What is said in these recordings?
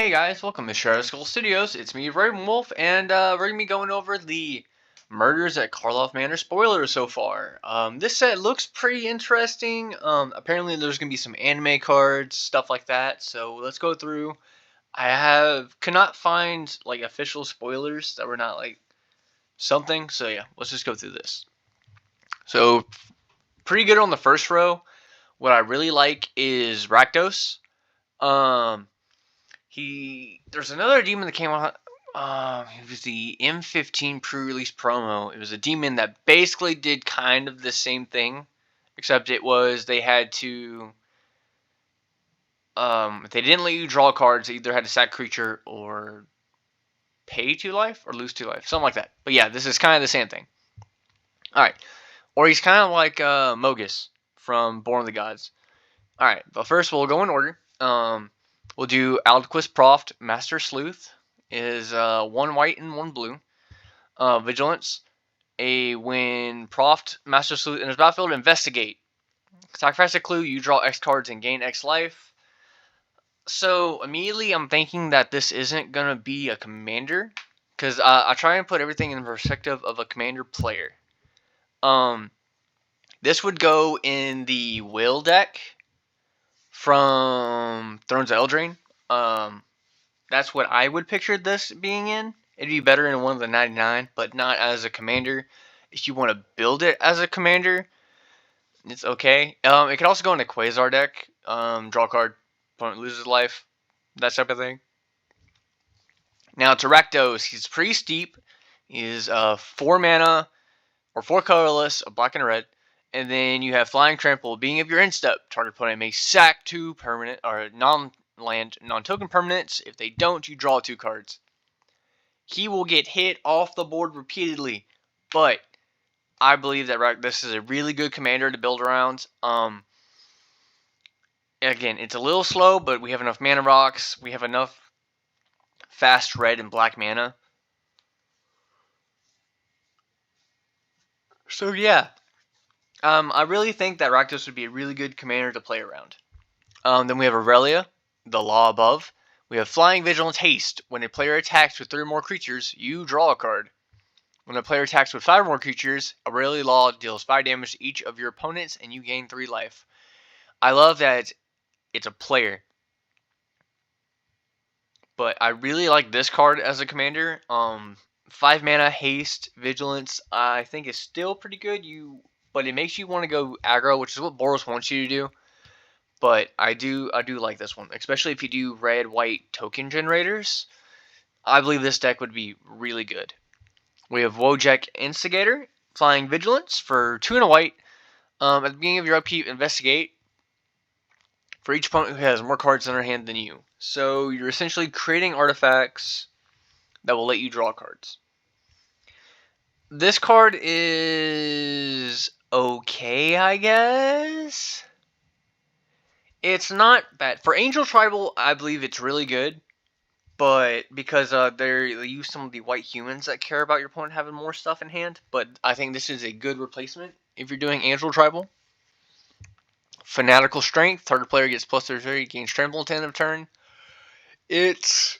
Hey guys, welcome to Shadow Skull Studios. It's me, Raven Wolf, and we're gonna be going over the Murders at Karloff Manor spoilers so far. This set looks pretty interesting. Apparently there's gonna be some anime cards, stuff like that. So let's go through. Could not find like official spoilers that were not like something. So yeah, let's just go through this. So pretty good on the first row. What I really like is Rakdos. Um, there's another demon that came out. It was the M15 pre-release promo. It was a demon that basically did kind of the same thing, except it was they had to. If they didn't let you draw cards, they either had to sack creature or pay 2 life or lose 2 life, something like that. But yeah, this is kind of the same thing. All right, or he's kind of like Mogus from Born of the Gods. All right, but first we'll go in order. We'll do Aldquist Proft, Master Sleuth, is 1 white and 1 blue. Vigilance, when Proft, Master Sleuth, in his battlefield, investigate. Sacrifice a clue, you draw X cards and gain X life. So immediately I'm thinking that this isn't going to be a commander, because I try and put everything in the perspective of a commander player. This would go in the Will deck from Thrones of Eldraine. That's what I would picture this being in. It'd be better in one of the 99, but not as a commander. If you want to build it as a commander, it's okay. It could also go in a Quasar deck. Draw a card, opponent loses life, that type of thing. Now to Rakdos, he's pretty steep. He's 4 mana or 4 colorless, a black and a red. And then you have Flying Trample. Being of your end step, target opponent may sack 2 permanent or non-land, non-token permanents. If they don't, you draw 2 cards. He will get hit off the board repeatedly, but I believe that this is a really good commander to build around. Again, it's a little slow, but we have enough mana rocks. We have enough fast red and black mana. So yeah, I really think that Rakdos would be a really good commander to play around. Then we have Aurelia, the Law Above. We have Flying Vigilance Haste. When a player attacks with 3 or more creatures, you draw a card. When a player attacks with 5 or more creatures, Aurelia Law deals 5 damage to each of your opponents and you gain 3 life. I love that it's a player. But I really like this card as a commander. 5 mana, Haste, Vigilance, I think is still pretty good. But it makes you want to go aggro, which is what Boros wants you to do. But I do like this one, especially if you do red-white token generators. I believe this deck would be really good. We have Wojek Instigator, Flying Vigilance for 2 and a white. At the beginning of your upkeep, investigate for each opponent who has more cards in their hand than you. So you're essentially creating artifacts that will let you draw cards. This card is okay, I guess. It's not bad. For Angel Tribal, I believe it's really good. But because they use some of the white humans that care about your opponent having more stuff in hand. But I think this is a good replacement if you're doing Angel Tribal. Fanatical Strength. Target player gets plus 30, gains trample at the end of turn. It's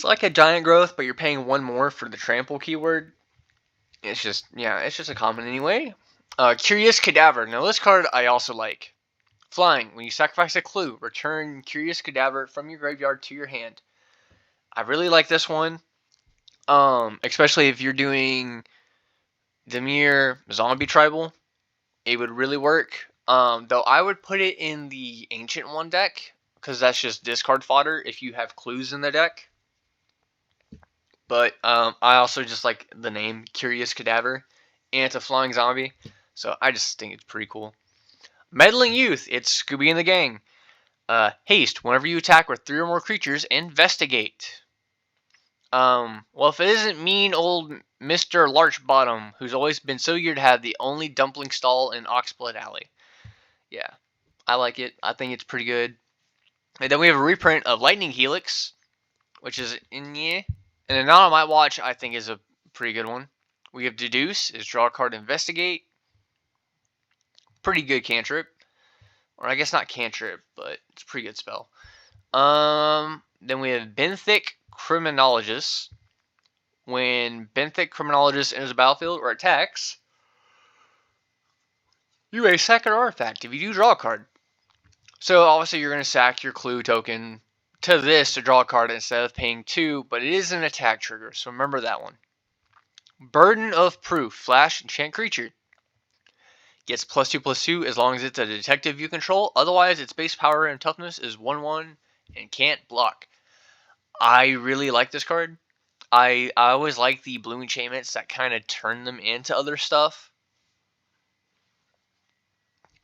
like a Giant Growth, but you're paying 1 more for the trample keyword. It's just a common anyway. Curious Cadaver. Now this card I also like. Flying. When you sacrifice a clue, return Curious Cadaver from your graveyard to your hand. I really like this one. Especially if you're doing Dimir Zombie Tribal. It would really work. Though I would put it in the Ancient One deck, because that's just discard fodder if you have clues in the deck. But I also just like the name Curious Cadaver, and it's a flying zombie, so I just think it's pretty cool. Meddling Youth, it's Scooby and the Gang. Haste, whenever you attack with 3 or more creatures, investigate. Well, if it isn't mean old Mr. Larchbottom, who's always been so eager to have the only dumpling stall in Oxblood Alley. Yeah, I like it. I think it's pretty good. And then we have a reprint of Lightning Helix, which is in yeah. And then Not on My Watch, I think, is a pretty good one. We have Deduce, is draw a card, investigate. Pretty good cantrip. Or I guess not cantrip, but it's a pretty good spell. Then we have Benthic Criminologist. When Benthic Criminologist enters the battlefield or attacks, you may sack an artifact if you do draw a card. So obviously you're going to sack your clue token to this to draw a card instead of paying 2, but it is an attack trigger, so remember that one. Burden of Proof, flash enchant creature. Gets +2/+2 as long as it's a detective you control. Otherwise, its base power and toughness is 1/1 and can't block. I really like this card. I always like the blue enchantments that kind of turn them into other stuff.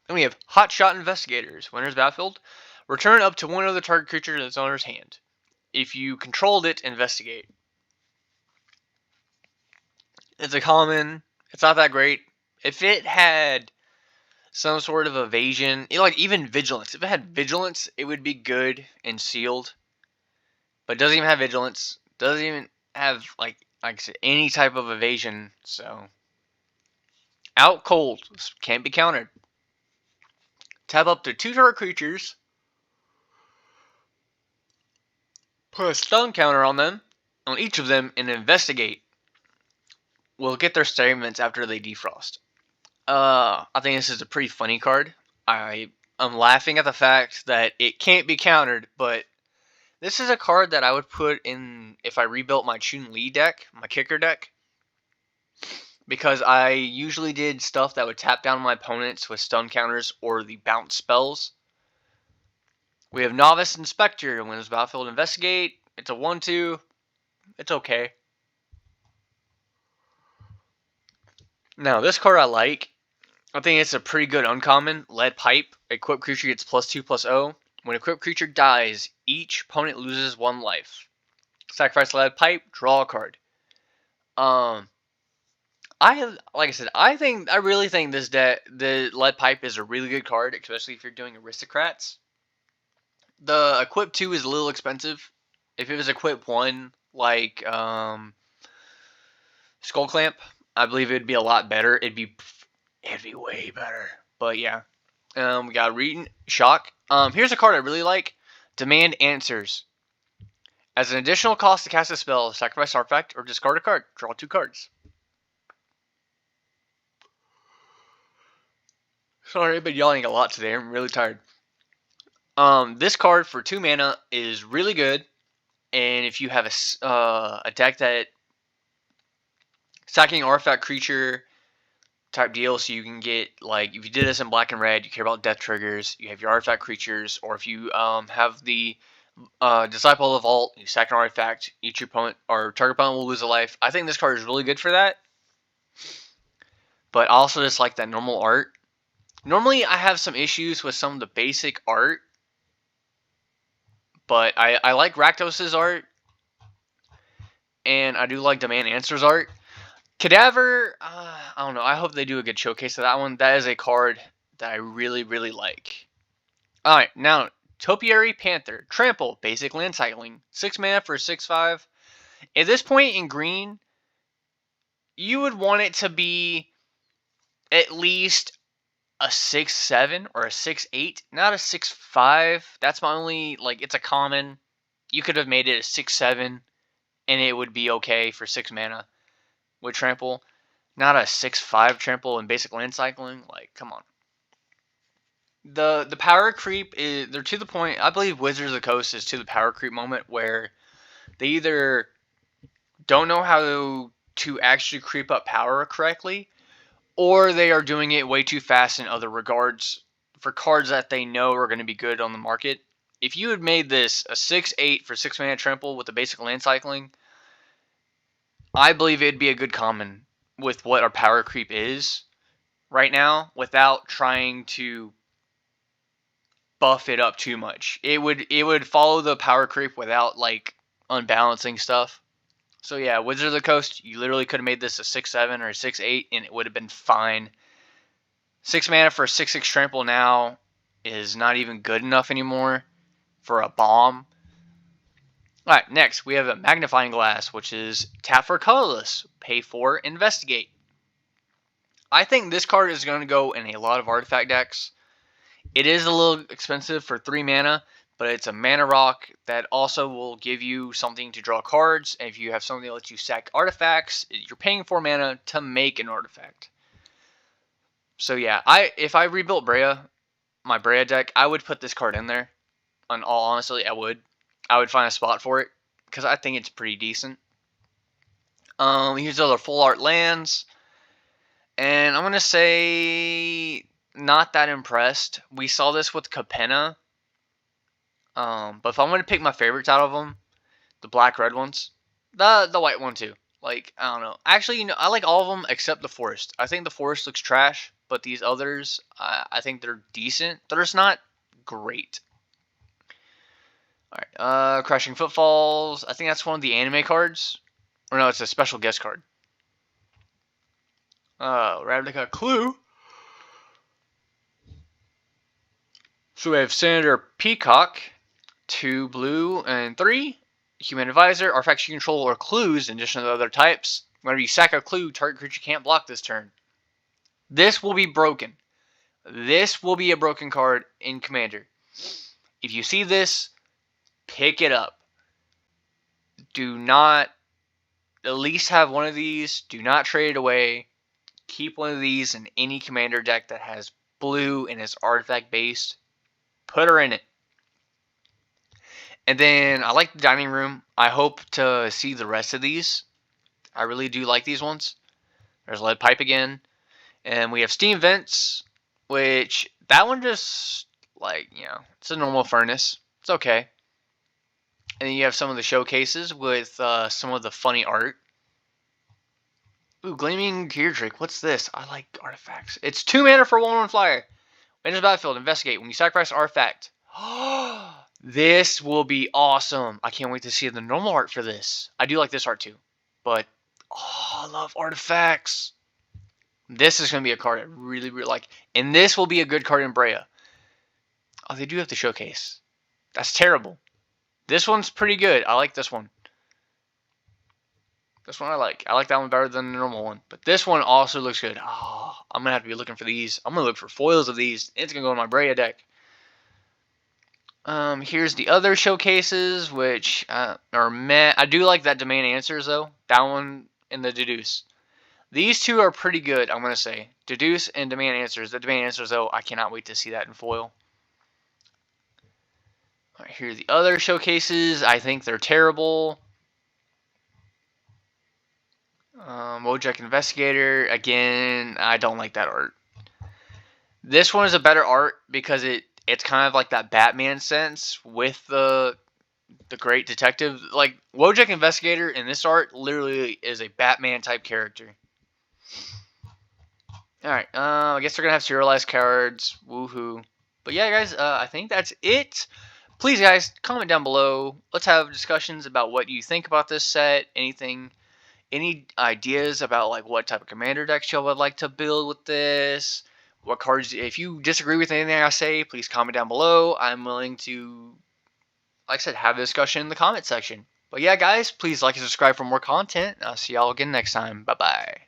Then we have Hotshot Investigators. When enters battlefield, return up to one other target creature to its owner's hand. If you controlled it, investigate. It's a common. It's not that great. If it had some sort of evasion, like even vigilance. If it had vigilance, it would be good and sealed. But it doesn't even have vigilance. Doesn't even have like I said, any type of evasion. So out cold, can't be countered. Tap up to 2 target creatures. Put a stun counter on them, on each of them, and investigate. Will get their statements after they defrost. I think this is a pretty funny card. I'm laughing at the fact that it can't be countered, but this is a card that I would put in if I rebuilt my Chun-Li deck, my kicker deck. Because I usually did stuff that would tap down my opponents with stun counters or the bounce spells. We have Novice Inspector. When it's battlefield, investigate. It's a 1/2. It's okay. Now, this card I like. I think it's a pretty good uncommon. Lead Pipe. Equipped creature gets +2/+0. When a equipped creature dies, each opponent loses 1 life. Sacrifice Lead Pipe. Draw a card. Like I said, I really think the Lead Pipe is a really good card, especially if you're doing Aristocrats. The equip 2 is a little expensive. If it was equip 1, like Skull Clamp, I believe it'd be a lot better. It'd be way better. But yeah, we got Reading Shock. Here's a card I really like: Demand Answers. As an additional cost to cast a spell, sacrifice an artifact or discard a card. Draw 2 cards. Sorry, I've been yelling a lot today. I'm really tired. This card for 2 mana is really good, and if you have a deck that sacking artifact creature type deal, so you can get like if you did this in black and red, you care about death triggers. You have your artifact creatures, or if you have the Disciple of the Vault, you sack an artifact. Each opponent or target opponent will lose a life. I think this card is really good for that. But I also just like that normal art. Normally, I have some issues with some of the basic art, but I like Rakdos' art, and I do like Demand Answers art. Cadaver, I don't know. I hope they do a good showcase of that one. That is a card that I really, really like. Alright, now, Topiary Panther. Trample, basic land cycling. 6 mana for 6/5. At this point in green, you would want it to be at least a 6/7 or a 6/8, not a 6/5. That's my only, like, it's a common. You could have made it a 6/7, and it would be okay for 6 mana with trample. Not a 6/5 trample and basic land cycling. Like, come on. The power creep is, they're to the point. I believe Wizards of the Coast is to the power creep moment where they either don't know how to actually creep up power correctly, or they are doing it way too fast in other regards for cards that they know are going to be good on the market. If you had made this a 6/8 for 6 mana trample with the basic land cycling, I believe it'd be a good common with what our power creep is right now without trying to buff it up too much. It would follow the power creep without like unbalancing stuff. So yeah, Wizards of the Coast, you literally could have made this a 6/7 or a 6/8 and it would have been fine. 6 mana for a 6/6 trample now is not even good enough anymore for a bomb. Alright, next we have a Magnifying Glass, which is tap for colorless, pay for investigate. I think this card is going to go in a lot of artifact decks. It is a little expensive for 3 mana, but it's a mana rock that also will give you something to draw cards. And if you have something that lets you sack artifacts, you're paying 4 mana to make an artifact. So yeah, if I rebuilt my Breya deck, I would put this card in there. On all honesty, I would find a spot for it because I think it's pretty decent. Here's other full art lands, and I'm gonna say not that impressed. We saw this with Capenna, but if I'm gonna pick my favorites out of them, the black red ones, the white one too. Like, I don't know. Actually, I like all of them except the forest. I think the forest looks trash, but these others, I think they're decent. They're just not great. Alright, Crashing Footfalls. I think that's one of the anime cards. Or no, it's a special guest card. Ravnica Clue. So we have Senator Peacock, 2 blue and 3. Human Advisor, artifacts you control or clues in addition to the other types. Whenever you sack a clue, target creature can't block this turn. This will be broken. This will be a broken card in Commander. If you see this, pick it up. Do not, at least have one of these. Do not trade it away. Keep one of these in any Commander deck that has blue and is artifact based. Put her in it. And then I like the Dining Room. I hope to see the rest of these. I really do like these ones. There's Lead Pipe again. And we have Steam Vents, which that one just, like, it's a normal furnace. It's okay. And then you have some of the showcases with some of the funny art. Ooh, Gleaming Geardrick. What's this? I like artifacts. It's 2 mana for 1/1 flyer. Enters the battlefield. Investigate. When you sacrifice an artifact. This will be awesome. I can't wait to see the normal art for this. I do like this art too. But, I love artifacts. This is going to be a card I really, really like. And this will be a good card in Breya. Oh, they do have the showcase. That's terrible. This one's pretty good. I like this one. This one I like. I like that one better than the normal one. But this one also looks good. Oh, I'm going to have to be looking for these. I'm going to look for foils of these. It's going to go in my Breya deck. Here's the other showcases, which are meh. I do like that Demand Answers, though. That one and the Deduce. These two are pretty good, I'm going to say. Deduce and Demand Answers. The Demand Answers, though, I cannot wait to see that in foil. Alright, here are the other showcases. I think they're terrible. Wojak Investigator. Again, I don't like that art. This one is a better art because it's kind of like that Batman sense with the great detective. Like, Wojak Investigator in this art literally is a Batman type character. Alright, I guess they're going to have serialized cards. Woohoo. But yeah, guys, I think that's it. Please, guys, comment down below. Let's have discussions about what you think about this set. Anything, any ideas about like what type of Commander decks you would like to build with this. What cards, if you disagree with anything I say, please comment down below. I'm willing to, like I said, have a discussion in the comment section. But yeah, guys, please like and subscribe for more content. I'll see y'all again next time. Bye-bye.